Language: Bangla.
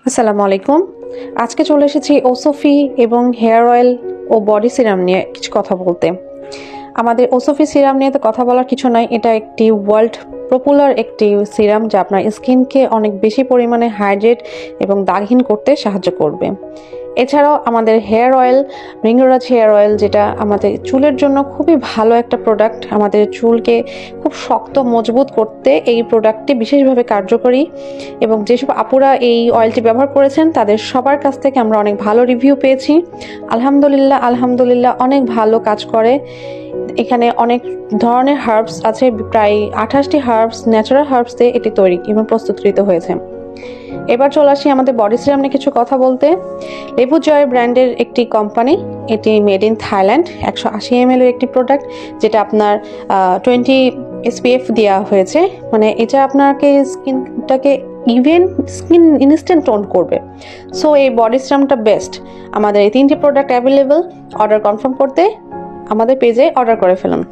আসসালামু আলাইকুম। আজকে চলে এসেছি ওসফি এবং হেয়ার অয়েল ও বডি সিরাম নিয়ে কিছু কথা বলতে। আমাদের ওসফি সিরাম নিয়ে তো কথা বলার কিছু নয়, এটা একটি ওয়ার্ল্ড পপুলার একটি সিরাম যা আপনার স্কিনকে অনেক বেশি পরিমাণে হাইড্রেট এবং দাগহীন করতে সাহায্য করবে। এছাড়াও আমাদের hair oil bhringraj hair oil, যেটা আমাদের চুলের জন্য খুবই ভালো একটা প্রোডাক্ট। আমাদের চুলকে খুব শক্ত মজবুত করতে এই প্রোডাক্টটি বিশেষভাবে কার্যকরী এবং যেসব আপুরা এই অয়েলটি ব্যবহার করেছেন তাদের সবার কাছ থেকে আমরা অনেক ভালো রিভিউ পেয়েছি। আলহামদুলিল্লাহ আলহামদুলিল্লাহ অনেক ভালো কাজ করে। এখানে অনেক ধরনের হার্বস আছে, প্রায় 28টি হার্বস, ন্যাচারাল হার্বস দিয়ে এটি তৈরি এবং প্রস্তুতকৃত হয়েছে। এবার চলে আসি আমাদের বডি সিরাম নিয়ে কিছু কথা বলতে। লেবু জয় ব্র্যান্ডের একটি কোম্পানি, এটি মেড ইন থাইল্যান্ড, 180 ml এর একটি প্রোডাক্ট, যেটা আপনার 20 SPF দেওয়া হয়েছে। মানে এটা আপনাকে স্কিনটাকে ইভেন স্কিন ইনস্ট্যান্ট টোন করবে। সো এই বডি সিরামটা বেস্ট। আমাদের এই 3টি প্রোডাক্ট অ্যাভেলেবল। অর্ডার কনফার্ম করতে আমাদের পেজে অর্ডার করে ফেলুন।